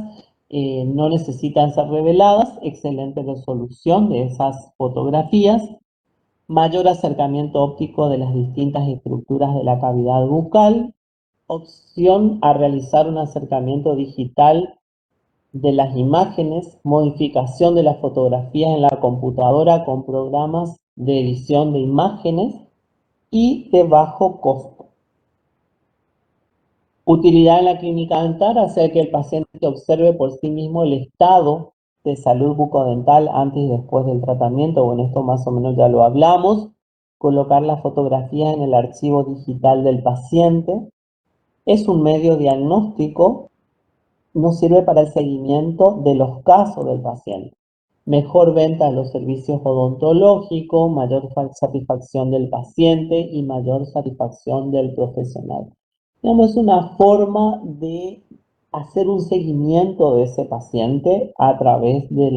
no necesitan ser reveladas, excelente resolución de esas fotografías, mayor acercamiento óptico de las distintas estructuras de la cavidad bucal, opción a realizar un acercamiento digital de las imágenes, modificación de las fotografías en la computadora con programas de edición de imágenes y de bajo costo. Utilidad en la clínica dental: hacer que el paciente observe por sí mismo el estado de salud bucodental antes y después del tratamiento. Bueno, esto más o menos ya lo hablamos. Colocar las fotografías en el archivo digital del paciente. Es un medio diagnóstico, nos sirve para el seguimiento de los casos del paciente. Mejor venta de los servicios odontológicos, mayor satisfacción del paciente y mayor satisfacción del profesional. Digamos, es una forma de hacer un seguimiento de ese paciente a través de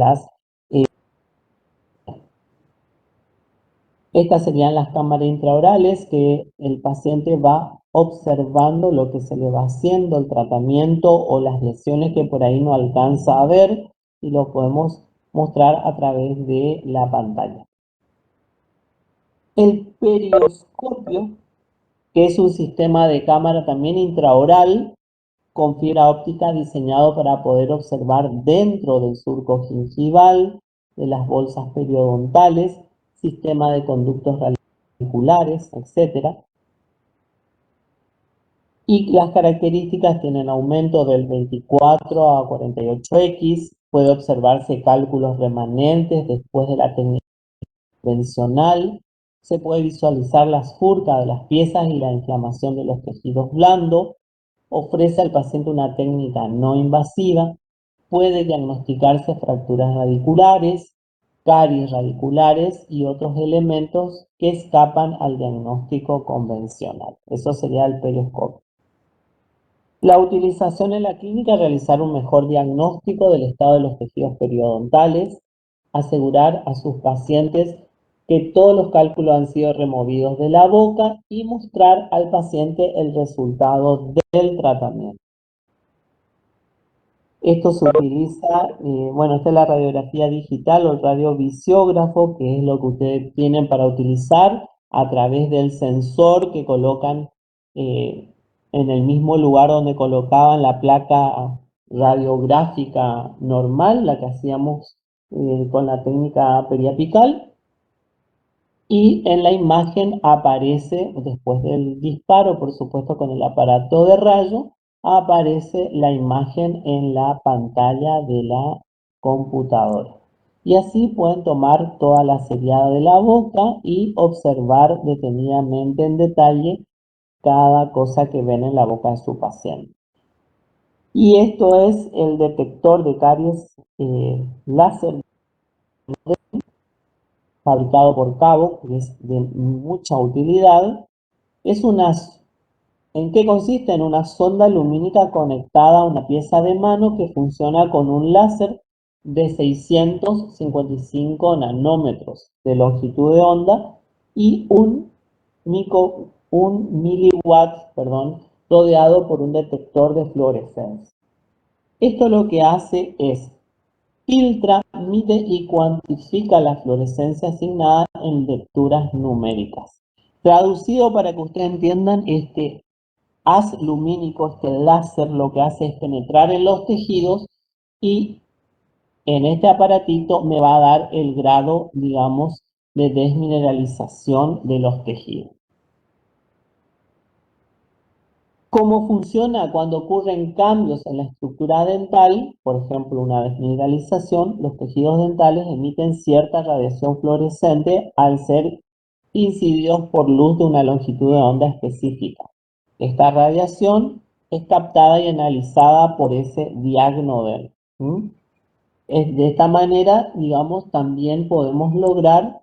estas serían las cámaras intraorales, que el paciente va observando lo que se le va haciendo, el tratamiento o las lesiones que por ahí no alcanza a ver, y lo podemos mostrar a través de la pantalla. El perioscopio, que es un sistema de cámara también intraoral con fibra óptica diseñado para poder observar dentro del surco gingival, de las bolsas periodontales, sistema de conductos radiculares, etc. Y las características tienen aumento del 24 a 48x, puede observarse cálculos remanentes después de la técnica convencional, se puede visualizar las furcas de las piezas y la inflamación de los tejidos blandos, ofrece al paciente una técnica no invasiva, puede diagnosticarse fracturas radiculares, caries radiculares y otros elementos que escapan al diagnóstico convencional. Eso sería el perioscopio. La utilización en la clínica: realizar un mejor diagnóstico del estado de los tejidos periodontales, asegurar a sus pacientes que todos los cálculos han sido removidos de la boca y mostrar al paciente el resultado del tratamiento. Esto se utiliza, bueno, esta es la radiografía digital o el radiovisiógrafo, que es lo que ustedes tienen para utilizar a través del sensor que colocan en el mismo lugar donde colocaban la placa radiográfica normal, la que hacíamos con la técnica periapical. Y en la imagen aparece, después del disparo, por supuesto con el aparato de rayo, aparece la imagen en la pantalla de la computadora. Y así pueden tomar toda la seriada de la boca y observar detenidamente en detalle cada cosa que ven en la boca de su paciente. Y esto es el detector de caries láser fabricado por Cabo, que es de mucha utilidad. ¿En qué consiste? En una sonda lumínica conectada a una pieza de mano que funciona con un láser de 655 nanómetros de longitud de onda y un miliwatt, rodeado por un detector de fluorescencia. Esto lo que hace es filtra, mide y cuantifica la fluorescencia asignada en lecturas numéricas. Traducido para que ustedes entiendan, este haz lumínico, este láser, lo que hace es penetrar en los tejidos y en este aparatito me va a dar el grado, digamos, de desmineralización de los tejidos. ¿Cómo funciona cuando ocurren cambios en la estructura dental? Por ejemplo, una desmineralización, los tejidos dentales emiten cierta radiación fluorescente al ser incididos por luz de una longitud de onda específica. Esta radiación es captada y analizada por ese diagnoder. De esta manera, digamos, también podemos lograr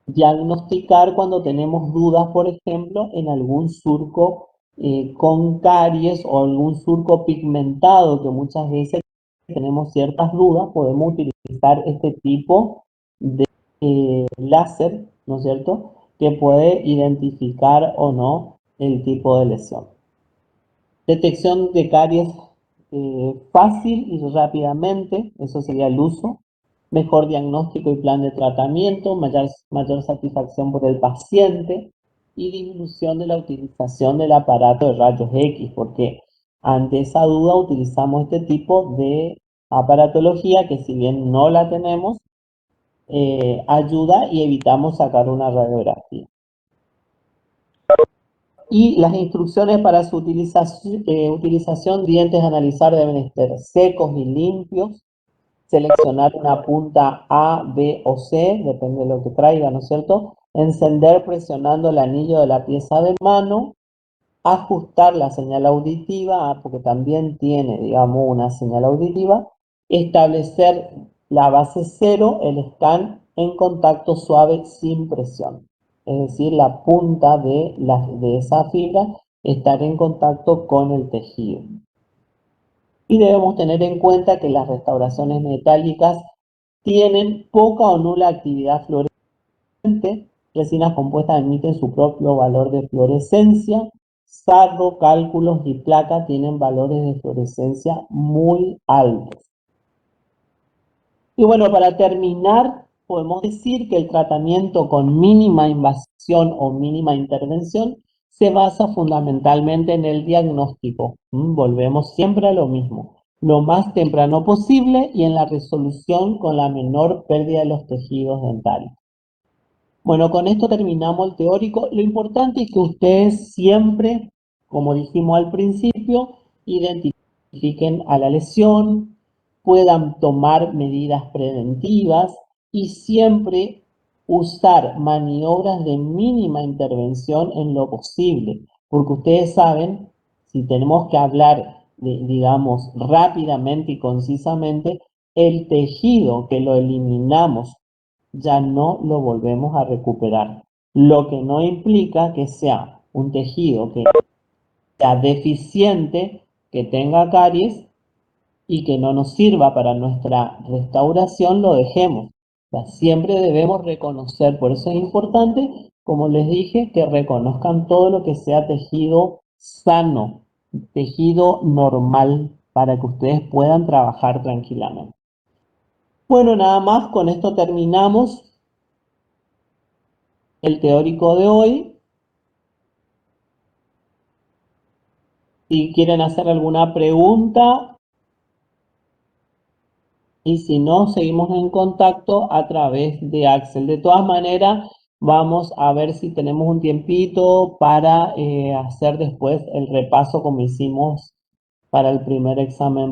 diagnosticar cuando tenemos dudas, por ejemplo, en algún surco con caries o algún surco pigmentado, que muchas veces tenemos ciertas dudas, podemos utilizar este tipo de láser, ¿no es cierto?, que puede identificar o no el tipo de lesión. Detección de caries fácil y rápidamente, eso sería el uso. Mejor diagnóstico y plan de tratamiento, mayor satisfacción por el paciente y disminución de la utilización del aparato de rayos X, porque ante esa duda utilizamos este tipo de aparatología que, si bien no la tenemos, ayuda y evitamos sacar una radiografía. Y las instrucciones para su utilización, dientes a analizar deben estar secos y limpios. Seleccionar una punta A, B o C, depende de lo que traiga, ¿no es cierto? Encender presionando el anillo de la pieza de mano. Ajustar la señal auditiva, porque también tiene, digamos, una señal auditiva. Establecer la base cero, el scan en contacto suave sin presión. Es decir, la punta de esa fibra estar en contacto con el tejido. Y debemos tener en cuenta que las restauraciones metálicas tienen poca o nula actividad fluorescente. Resinas compuestas emiten su propio valor de fluorescencia. Sarro, cálculos y placa tienen valores de fluorescencia muy altos. Y bueno, para terminar, podemos decir que el tratamiento con mínima invasión o mínima intervención se basa fundamentalmente en el diagnóstico. Volvemos siempre a lo mismo, lo más temprano posible y en la resolución con la menor pérdida de los tejidos dentales. Bueno, con esto terminamos el teórico. Lo importante es que ustedes siempre, como dijimos al principio, identifiquen a la lesión, puedan tomar medidas preventivas y siempre usar maniobras de mínima intervención en lo posible, porque ustedes saben, si tenemos que hablar, digamos, rápidamente y concisamente, el tejido que lo eliminamos ya no lo volvemos a recuperar, lo que no implica que sea un tejido que sea deficiente, que tenga caries y que no nos sirva para nuestra restauración, lo dejemos. O sea, siempre debemos reconocer, por eso es importante, como les dije, que reconozcan todo lo que sea tejido sano, tejido normal, para que ustedes puedan trabajar tranquilamente. Bueno, nada más, con esto terminamos el teórico de hoy. Si quieren hacer alguna pregunta, y si no, seguimos en contacto a través de Axel. De todas maneras, vamos a ver si tenemos un tiempito para hacer después el repaso como hicimos para el primer examen.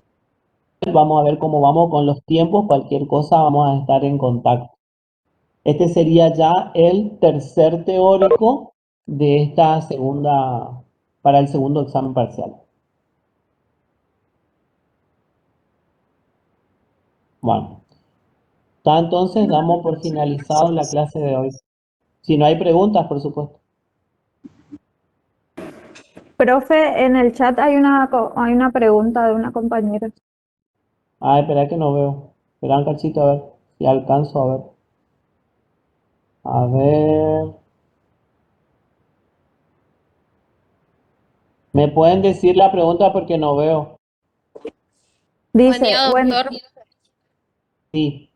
Vamos a ver cómo vamos con los tiempos, cualquier cosa vamos a estar en contacto. Este sería ya el tercer teórico de esta segunda, para el segundo examen parcial. Bueno, ya entonces damos por finalizado la clase de hoy. Si no hay preguntas, por supuesto. Profe, en el chat hay una pregunta de una compañera. Ah, espera que no veo. Espera un cachito a ver si alcanzo a ver. A ver. ¿Me pueden decir la pregunta porque no veo? Buen Dice, día, doctor. Sí.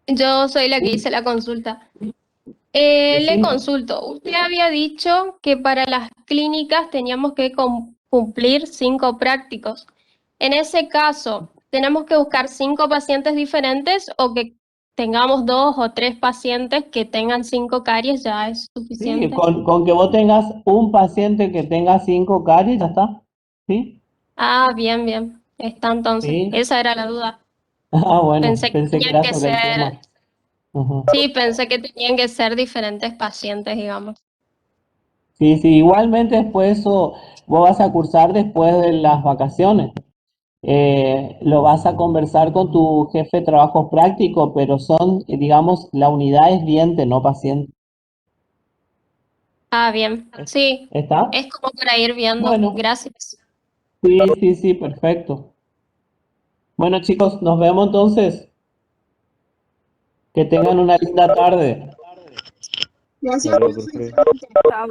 Yo soy la que Sí, hice la consulta. Le decime. consulto. Usted había dicho que para las clínicas teníamos que cumplir 5 prácticos. En ese caso, ¿tenemos que buscar 5 pacientes diferentes o que tengamos 2 o 3 pacientes que tengan 5 caries ya es Sí, suficiente? con que vos tengas un paciente que tenga 5 caries, ya está. ¿Sí? Ah, bien, bien. Está entonces. Sí. Esa era la duda. Ah, bueno, Pensé que pensé que tenían era que sobre el ser, tema. Ujú. sí, pensé que tenían que ser diferentes pacientes, digamos. Sí, sí, igualmente después eso vos vas a cursar después de las vacaciones. Lo vas a conversar con tu jefe de trabajo práctico, pero son, digamos, la unidad es diente, no paciente. Ah, bien. Sí, ¿Está? es como para ir viendo. Bueno, Gracias. sí, sí, sí, perfecto. Bueno, chicos, nos vemos entonces. Que tengan una linda tarde. Gracias, profe. Chao.